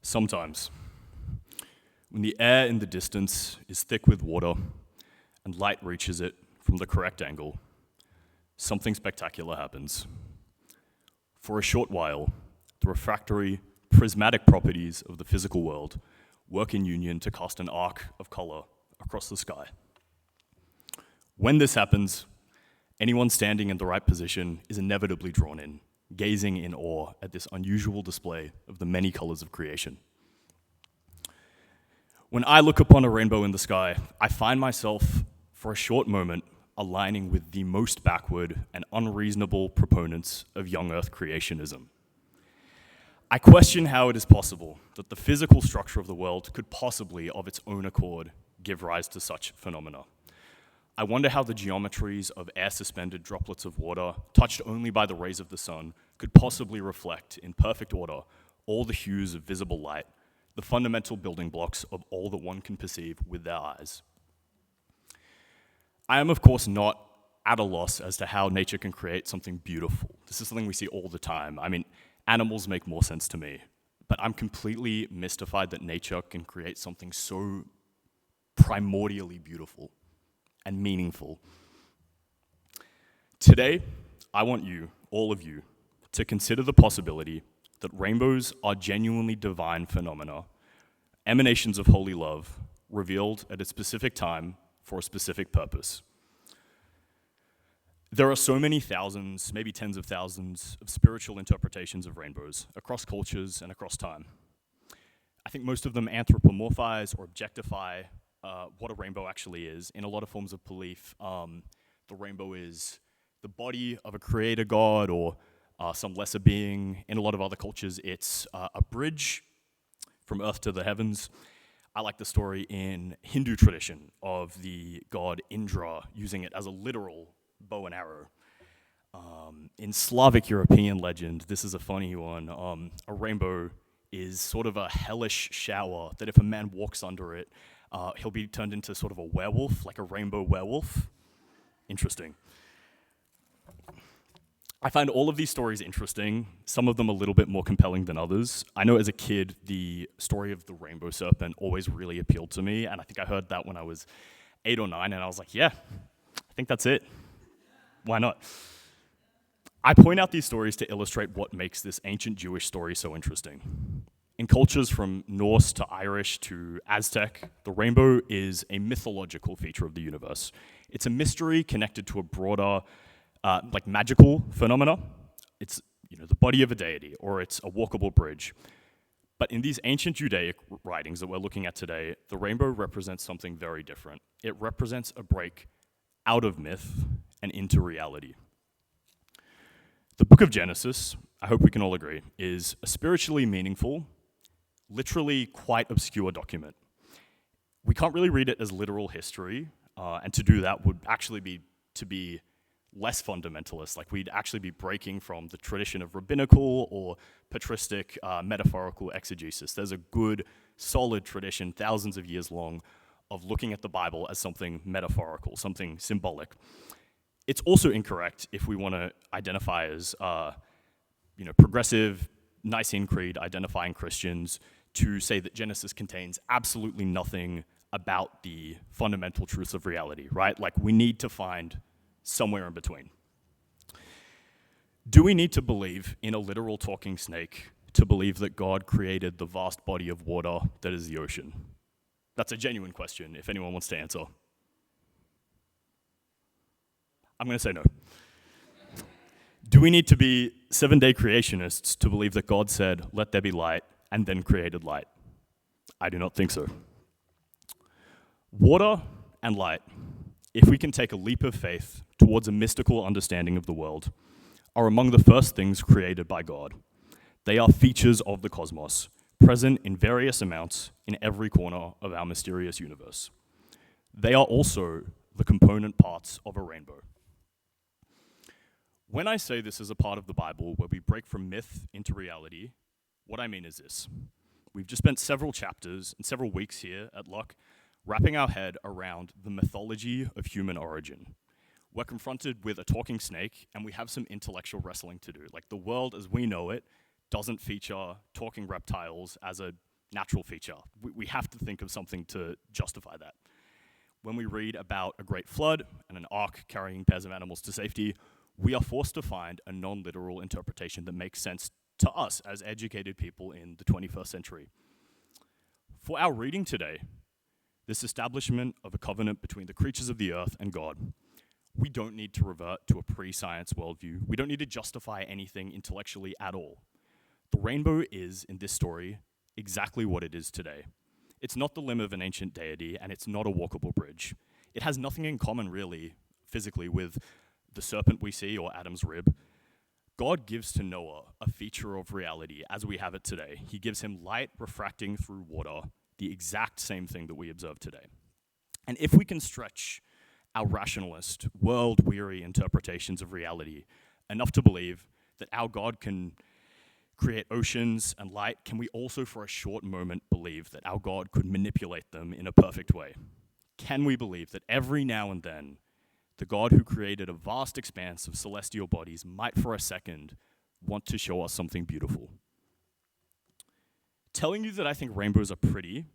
Sometimes, when the air in the distance is thick with water and light reaches it from the correct angle, something spectacular happens. For a short while, the refractory, prismatic properties of the physical world work in union to cast an arc of color across the sky. When this happens, anyone standing in the right position is inevitably drawn in, gazing in awe at this unusual display of the many colors of creation. When I look upon a rainbow in the sky, I find myself, for a short moment, aligning with the most backward and unreasonable proponents of young Earth creationism. I question how it is possible that the physical structure of the world could possibly, of its own accord, give rise to such phenomena. I wonder how the geometries of air-suspended droplets of water, touched only by the rays of the sun, could possibly reflect, in perfect order, all the hues of visible light, the fundamental building blocks of all that one can perceive with their eyes. I am, of course, not at a loss as to how nature can create something beautiful. This is something we see all the time. I mean, animals make more sense to me, but I'm completely mystified that nature can create something so primordially beautiful and meaningful. Today, I want you, all of you, to consider the possibility that rainbows are genuinely divine phenomena, emanations of holy love, revealed at a specific time for a specific purpose. There are so many thousands, maybe tens of thousands, of spiritual interpretations of rainbows across cultures and across time. I think most of them anthropomorphize or objectify what a rainbow actually is. In a lot of forms of belief, the rainbow is the body of a creator god or some lesser being. In a lot of other cultures, it's a bridge from earth to the heavens. I like the story in Hindu tradition of the god Indra using it as a literal bow and arrow. In Slavic European legend, this is a funny one, a rainbow is sort of a hellish shower that if a man walks under it, he'll be turned into sort of a werewolf, like a rainbow werewolf. Interesting. I find all of these stories interesting, some of them a little bit more compelling than others. I know as a kid, the story of the rainbow serpent always really appealed to me, and I think I heard that when I was 8 or 9, and I was like, yeah, I think that's it. Why not? I point out these stories to illustrate what makes this ancient Jewish story so interesting. In cultures from Norse to Irish to Aztec, the rainbow is a mythological feature of the universe. It's a mystery connected to a broader, magical phenomena. It's the body of a deity, or it's a walkable bridge. But in these ancient Judaic writings that we're looking at today, the rainbow represents something very different. It represents a break out of myth and into reality. The book of Genesis, I hope we can all agree, is a spiritually meaningful, literally quite obscure document. We can't really read it as literal history, and to do that would actually be to be less fundamentalist, like we'd actually be breaking from the tradition of rabbinical or patristic metaphorical exegesis. There's a good, solid tradition, thousands of years long, of looking at the Bible as something metaphorical, something symbolic. It's also incorrect if we want to identify as progressive, Nicene Creed identifying Christians to say that Genesis contains absolutely nothing about the fundamental truths of reality, right? Like we need to find somewhere in between. Do we need to believe in a literal talking snake to believe that God created the vast body of water that is the ocean? That's a genuine question, if anyone wants to answer. I'm going to say no. Do we need to be seven-day creationists to believe that God said, "Let there be light," and then created light? I do not think so. Water and light, if we can take a leap of faith towards a mystical understanding of the world, are among the first things created by God. They are features of the cosmos, present in various amounts in every corner of our mysterious universe. They are also the component parts of a rainbow. When I say this is a part of the Bible where we break from myth into reality, what I mean is this. We've just spent several chapters and several weeks here at Luck wrapping our head around the mythology of human origin. We're confronted with a talking snake, and we have some intellectual wrestling to do. Like, the world as we know it doesn't feature talking reptiles as a natural feature. We have to think of something to justify that. When we read about a great flood and an ark carrying pairs of animals to safety, we are forced to find a non-literal interpretation that makes sense to us as educated people in the 21st century. For our reading today, this establishment of a covenant between the creatures of the earth and God, we don't need to revert to a pre-science worldview. We don't need to justify anything intellectually at all. The rainbow is, in this story, exactly what it is today. It's not the limb of an ancient deity, and it's not a walkable bridge. It has nothing in common, really, physically, with the serpent we see or Adam's rib. God gives to Noah a feature of reality as we have it today. He gives him light refracting through water, the exact same thing that we observe today. And if we can stretch our rationalist, world-weary interpretations of reality enough to believe that our God can create oceans and light, can we also for a short moment believe that our God could manipulate them in a perfect way? Can we believe that every now and then, the God who created a vast expanse of celestial bodies might for a second want to show us something beautiful? Telling you that I think rainbows are pretty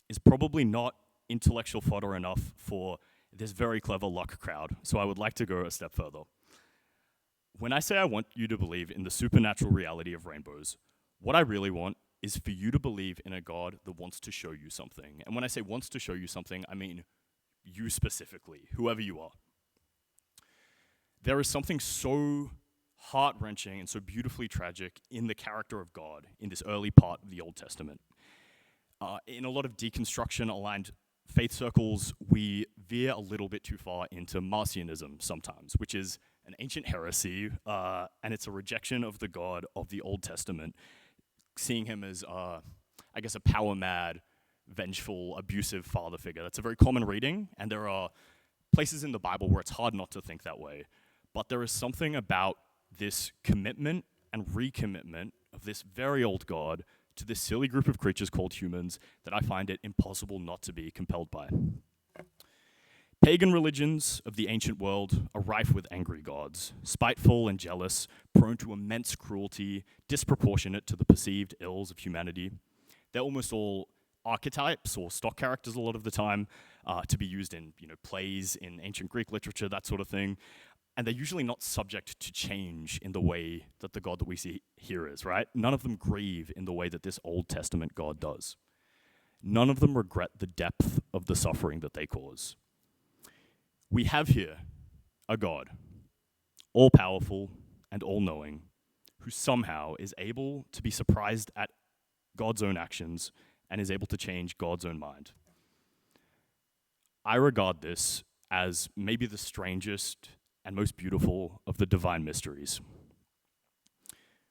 is probably not intellectual fodder enough for this very clever luck crowd, so I would like to go a step further. When I say I want you to believe in the supernatural reality of rainbows, what I really want is for you to believe in a God that wants to show you something. And when I say wants to show you something, I mean you specifically, whoever you are. There is something so heart-wrenching and so beautifully tragic in the character of God in this early part of the Old Testament. In a lot of deconstruction-aligned faith circles, we veer a little bit too far into Marcionism sometimes, which is an ancient heresy, and it's a rejection of the God of the Old Testament, seeing him as, I guess, a power-mad, vengeful, abusive father figure. That's a very common reading, and there are places in the Bible where it's hard not to think that way. But there is something about this commitment and recommitment of this very old God to this silly group of creatures called humans that I find it impossible not to be compelled by. Pagan religions of the ancient world are rife with angry gods, spiteful and jealous, prone to immense cruelty, disproportionate to the perceived ills of humanity. They're almost all archetypes or stock characters a lot of the time, to be used in plays, in ancient Greek literature, that sort of thing. And they're usually not subject to change in the way that the God that we see here is, right? None of them grieve in the way that this Old Testament God does. None of them regret the depth of the suffering that they cause. We have here a God, all-powerful and all-knowing, who somehow is able to be surprised at God's own actions and is able to change God's own mind. I regard this as maybe the strangest and most beautiful of the divine mysteries.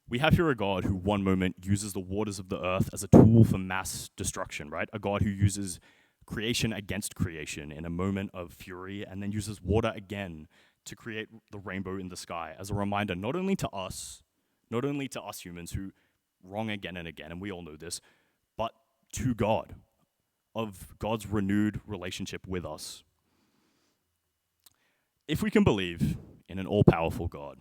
We have here a God who one moment uses the waters of the earth as a tool for mass destruction, right? A God who uses creation against creation in a moment of fury and then uses water again to create the rainbow in the sky as a reminder not only to us humans who wrong again and again, and we all know this, but to God, of God's renewed relationship with us. If we can believe in an all-powerful God,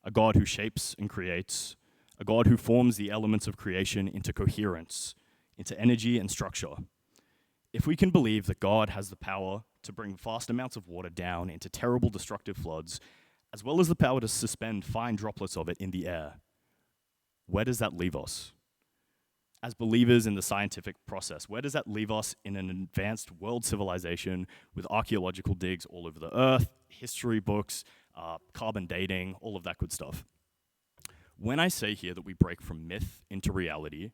a God who shapes and creates, a God who forms the elements of creation into coherence, into energy and structure, if we can believe that God has the power to bring vast amounts of water down into terrible destructive floods, as well as the power to suspend fine droplets of it in the air, where does that leave us? As believers in the scientific process, where does that leave us in an advanced world civilization with archaeological digs all over the earth, history books, carbon dating, all of that good stuff? When I say here that we break from myth into reality,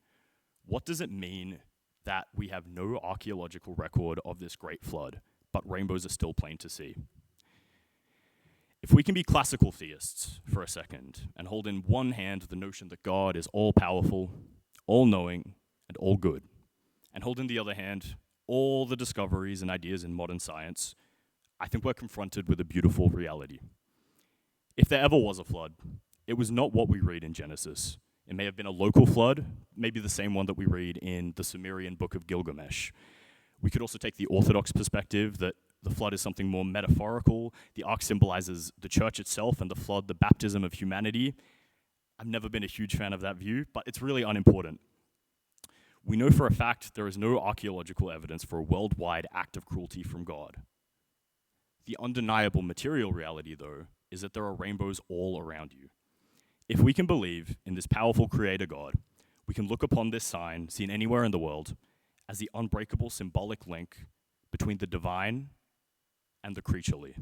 what does it mean that we have no archaeological record of this great flood, but rainbows are still plain to see? If we can be classical theists for a second and hold in one hand the notion that God is all-powerful, all-knowing, and all-good, and hold in the other hand all the discoveries and ideas in modern science, I think we're confronted with a beautiful reality. If there ever was a flood, it was not what we read in Genesis. It may have been a local flood, maybe the same one that we read in the Sumerian book of Gilgamesh. We could also take the Orthodox perspective that the flood is something more metaphorical. The ark symbolizes the church itself, and the flood, the baptism of humanity. I've never been a huge fan of that view, but it's really unimportant. We know for a fact there is no archaeological evidence for a worldwide act of cruelty from God. The undeniable material reality, though, is that there are rainbows all around you. If we can believe in this powerful creator God, we can look upon this sign, seen anywhere in the world, as the unbreakable symbolic link between the divine and the creaturely.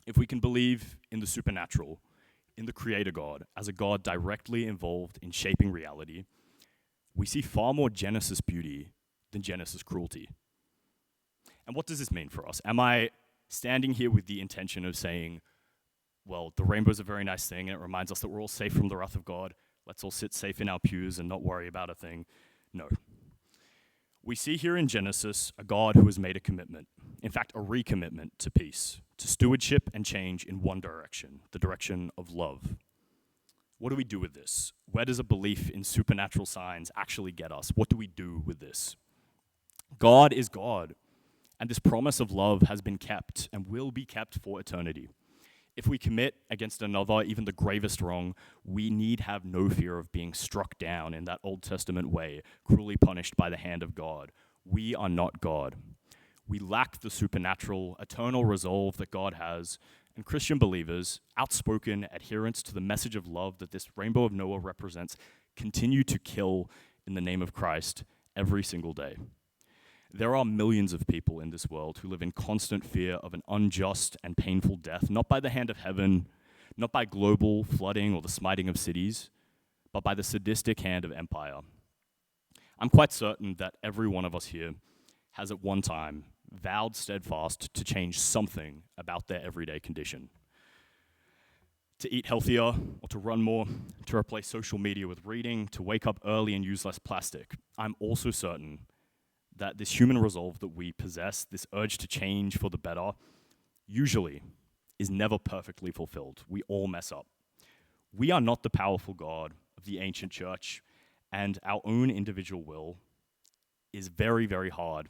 If we can believe in the supernatural, in the creator God, as a God directly involved in shaping reality, we see far more Genesis beauty than Genesis cruelty. And what does this mean for us? Am I standing here with the intention of saying, well, the rainbow's a very nice thing, and it reminds us that we're all safe from the wrath of God. Let's all sit safe in our pews and not worry about a thing. No. We see here in Genesis a God who has made a commitment, in fact, a recommitment to peace, to stewardship and change in one direction, the direction of love. What do we do with this? Where does a belief in supernatural signs actually get us? What do we do with this? God is God, and this promise of love has been kept and will be kept for eternity. If we commit against another, even the gravest wrong, we need have no fear of being struck down in that Old Testament way, cruelly punished by the hand of God. We are not God. We lack the supernatural, eternal resolve that God has, and Christian believers, outspoken adherents to the message of love that this rainbow of Noah represents, continue to kill in the name of Christ every single day. There are millions of people in this world who live in constant fear of an unjust and painful death, not by the hand of heaven, not by global flooding or the smiting of cities, but by the sadistic hand of empire. I'm quite certain that every one of us here has at one time vowed steadfast to change something about their everyday condition. To eat healthier, or to run more, to replace social media with reading, to wake up early and use less plastic. I'm also certain that this human resolve that we possess, this urge to change for the better, usually is never perfectly fulfilled. We all mess up. We are not the powerful God of the ancient church, and our own individual will is very, very hard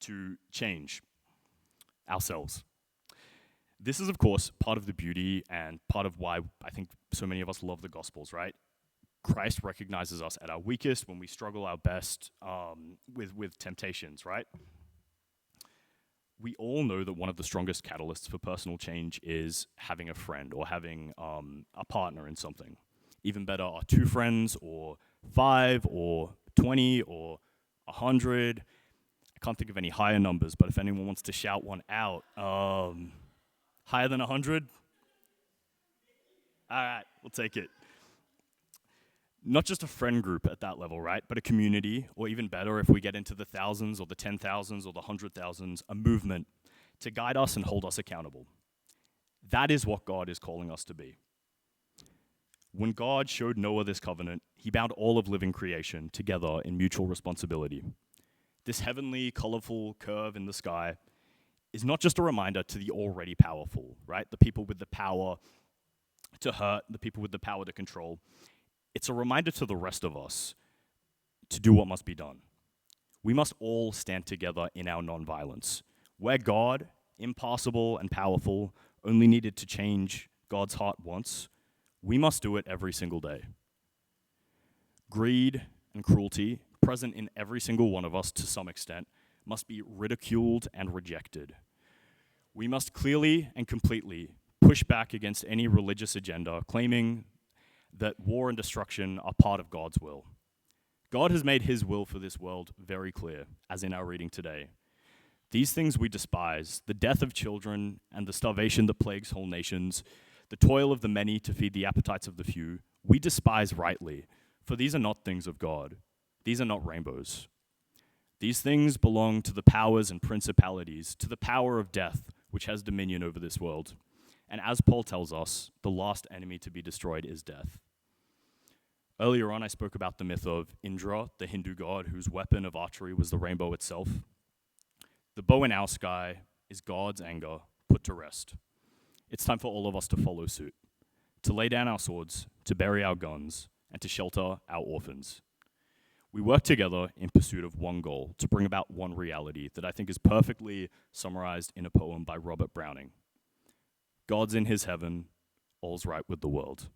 to change ourselves. This is, of course, part of the beauty and part of why I think so many of us love the Gospels, right? Christ recognizes us at our weakest when we struggle our best with temptations, right? We all know that one of the strongest catalysts for personal change is having a friend or having a partner in something. Even better are 2 friends or 5 or 20 or 100. I can't think of any higher numbers, but if anyone wants to shout one out, higher than 100? All right, we'll take it. Not just a friend group at that level, right? But a community, or even better, if we get into the thousands or the 10,000s or the 100,000s, a movement to guide us and hold us accountable. That is what God is calling us to be. When God showed Noah this covenant, he bound all of living creation together in mutual responsibility. This heavenly, colorful curve in the sky is not just a reminder to the already powerful, right? The people with the power to hurt, the people with the power to control. It's a reminder to the rest of us to do what must be done. We must all stand together in our nonviolence. Where God, impossible and powerful, only needed to change God's heart once, we must do it every single day. Greed and cruelty, present in every single one of us to some extent, must be ridiculed and rejected. We must clearly and completely push back against any religious agenda claiming that war and destruction are part of God's will. God has made his will for this world very clear, as in our reading today. These things we despise, the death of children and the starvation that plagues whole nations, the toil of the many to feed the appetites of the few, we despise rightly, for these are not things of God. These are not rainbows. These things belong to the powers and principalities, to the power of death, which has dominion over this world. And as Paul tells us, the last enemy to be destroyed is death. Earlier on, I spoke about the myth of Indra, the Hindu god whose weapon of archery was the rainbow itself. The bow in our sky is God's anger put to rest. It's time for all of us to follow suit, to lay down our swords, to bury our guns, and to shelter our orphans. We work together in pursuit of one goal, to bring about one reality that I think is perfectly summarized in a poem by Robert Browning. God's in his heaven, all's right with the world.